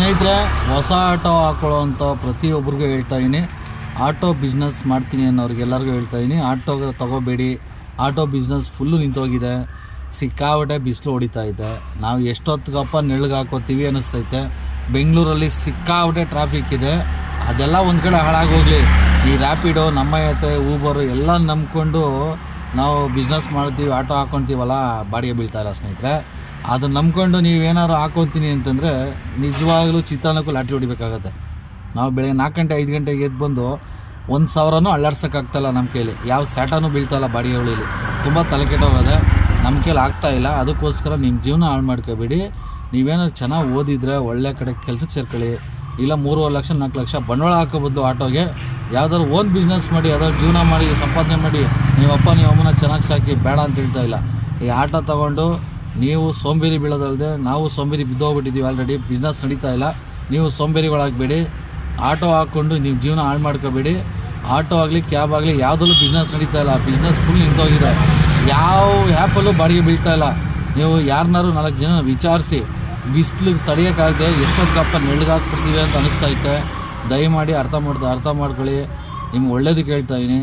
ಸ್ನೇಹಿತರೆ, ಹೊಸ ಆಟೋ ಹಾಕೊಳ್ಳೋವಂಥ ಪ್ರತಿಯೊಬ್ಬರಿಗೂ ಹೇಳ್ತಾಯಿದ್ದೀನಿ, ಆಟೋ ಬಿಸ್ನೆಸ್ ಮಾಡ್ತೀನಿ ಅನ್ನೋರಿಗೆಲ್ಲರಿಗೂ ಹೇಳ್ತಾಯಿದ್ದೀನಿ, ಆಟೋ ತೊಗೋಬೇಡಿ. ಆಟೋ ಬಿಸ್ನೆಸ್ ಫುಲ್ಲು ನಿಂತೋಗಿದೆ, ಸಿಕ್ಕಾಬಟ್ಟೆ ಬಿಸಿಲು ಹೊಡಿತಾ ಇದೆ. ನಾವು ಎಷ್ಟೊತ್ತಿಗಪ್ಪ ನೆಳ್ಗೆ ಹಾಕೋತೀವಿ ಅನ್ನಿಸ್ತೈತೆ. ಬೆಂಗಳೂರಲ್ಲಿ ಸಿಕ್ಕಾಬಟ್ಟೆ ಟ್ರಾಫಿಕ್ ಇದೆ. ಅದೆಲ್ಲ ಒಂದು ಕಡೆ ಹಾಳಾಗೋಗಲಿ. ಈ ರ್ಯಾಪಿಡೋ, ನಮ್ಮ ಜೊತೆ ಊಬರು ಎಲ್ಲ ನಂಬ್ಕೊಂಡು ನಾವು ಬಿಸ್ನೆಸ್ ಮಾಡ್ತೀವಿ, ಆಟೋ ಹಾಕ್ಕೊತೀವಲ್ಲ, ಬಾಡಿಗೆ ಬೀಳ್ತಾಯಿಲ್ಲ ಸ್ನೇಹಿತರೆ. ಅದನ್ನು ನಂಬ್ಕೊಂಡು ನೀವೇನಾದ್ರು ಹಾಕೊತೀನಿ ಅಂತಂದರೆ ನಿಜವಾಗ್ಲೂ ಚಿತ್ರಾನ್ನಕ್ಕೂ ಲಾಟ್ರಿ ಹೊಡಿಬೇಕಾಗತ್ತೆ. ನಾವು ಬೆಳಗ್ಗೆ 4 ಗಂಟೆ 5 ಗಂಟೆಗೆ ಎದ್ದು ಬಂದು 1,000ನೂ ಅಳ್ಳಾಡ್ಸೋಕ್ಕಾಗ್ತಾಯಿಲ್ಲ ನಮ್ಮ ಕೈಲಿ. ಯಾವ ಸ್ಯಾಟನೂ ಬೀಳ್ತಾಯಿಲ್ಲ ಬಾಡಿಗೆ ಹೊಳೀಲಿ. ತುಂಬ ತಲೆ ಕೆಟ್ಟೋಗೋದೆ, ನಮ್ಮ ಕೈಲಿ ಆಗ್ತಾಯಿಲ್ಲ. ಅದಕ್ಕೋಸ್ಕರ ನಿಮ್ಮ ಜೀವನ ಹಾಳು ಮಾಡ್ಕೋಬೇಡಿ. ನೀವೇನಾದ್ರು ಚೆನ್ನಾಗಿ ಓದಿದರೆ ಒಳ್ಳೆ ಕಡೆ ಕೆಲಸಕ್ಕೆ ಸೇರ್ಕೊಳ್ಳಿ. ಇಲ್ಲ 3.5 ಲಕ್ಷ 4 ಲಕ್ಷ ಬಂಡವಾಳ ಹಾಕೋಬದ್ದು ಆಟೋಗೆ ಯಾವ್ದಾದ್ರು ಓನ್ ಬಿಸ್ನೆಸ್ ಮಾಡಿ, ಯಾವ್ದಾದ್ರು ಜೀವನ ಮಾಡಿ, ಸಂಪಾದನೆ ಮಾಡಿ. ನೀವಪ್ಪ ನೀವು ಅಮ್ಮನ ಚೆನ್ನಾಗಿ ಸಾಕಿ, ಬೇಡ ಅಂತ ಹೇಳ್ತಾ ಇಲ್ಲ. ಈ ಆಟೋ ತೊಗೊಂಡು ನೀವು ಸೋಂಬೇರಿ ಬೀಳೋದಲ್ಲದೆ ನಾವು ಸೋಂಬೇರಿ ಬಿದ್ದೋಗ್ಬಿಟ್ಟಿದ್ದೀವಿ. ಆಲ್ರೆಡಿ ಬಿಸ್ನೆಸ್ ನಡೀತಾ ಇಲ್ಲ. ನೀವು ಸೋಂಬೇರಿಗಳಾಗಬೇಡಿ. ಆಟೋ ಹಾಕ್ಕೊಂಡು ನೀವು ಜೀವನ ಹಾಳು ಮಾಡ್ಕೋಬೇಡಿ. ಆಟೋ ಆಗಲಿ ಕ್ಯಾಬ್ ಆಗಲಿ ಯಾವುದಲ್ಲೂ ಬಿಸ್ನೆಸ್ ನಡೀತಾ ಇಲ್ಲ. ಬಿಸ್ನೆಸ್ ಫುಲ್ ನಿಂತೋಗಿದೆ. ಯಾವ ಆ್ಯಪಲ್ಲೂ ಬಾಡಿಗೆ ಬೀಳ್ತಾ ಇಲ್ಲ. ನೀವು ಯಾರನ್ನಾರು 4 ಜನ ವಿಚಾರಿಸಿ. ಬಿಸಿಲಿಗೆ ತಡೆಯೋಕ್ಕಾಗದೆ ಎಷ್ಟೊತ್ತಪ್ಪ ನೆಳ್ಗಾಕ್ಬಿಡ್ತೀವಿ ಅಂತ ಅನಿಸ್ತೈತೆ. ದಯಮಾಡಿ ಅರ್ಥ ಮಾಡ್ಕೊಳ್ಳಿ. ನಿಮ್ಗೆ ಒಳ್ಳೇದಕ್ಕೆ ಹೇಳ್ತಾಯಿದ್ದೀನಿ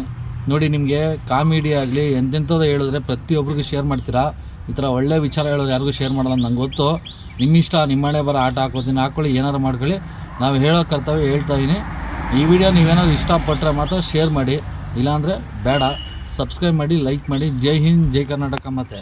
ನೋಡಿ. ನಿಮಗೆ ಕಾಮಿಡಿ ಆಗಲಿ ಎಂತೆಂಥದ್ದು ಹೇಳಿದ್ರೆ ಪ್ರತಿಯೊಬ್ಬರಿಗೂ ಶೇರ್ ಮಾಡ್ತೀರಾ. ಈ ಥರ ಒಳ್ಳೆ ವಿಚಾರ ಹೇಳೋದು ಯಾರಿಗೂ ಶೇರ್ ಮಾಡಲ್ಲ ಅಂತ ನಂಗೆ ಗೊತ್ತು. ನಿಮ್ಮಿಷ್ಟ, ನಿಮ್ಮ ಮನೆ ಬರೋ ಆಟ ಹಾಕೋತೀನಿ, ಹಾಕ್ಕೊಳ್ಳಿ, ಏನಾರು ಮಾಡ್ಕೊಳ್ಳಿ. ನಾವು ಹೇಳೋ ಕರ್ತವ್ಯ ಹೇಳ್ತಾಯಿದ್ದೀನಿ. ಈ ವಿಡಿಯೋ ನೀವೇನಾದ್ರು ಇಷ್ಟಪಟ್ಟರೆ ಮಾತ್ರ ಶೇರ್ ಮಾಡಿ, ಇಲ್ಲಾಂದರೆ ಬೇಡ. ಸಬ್ಸ್ಕ್ರೈಬ್ ಮಾಡಿ, ಲೈಕ್ ಮಾಡಿ. ಜೈ ಹಿಂದ್, ಜೈ ಕರ್ನಾಟಕ. ಮತ್ತು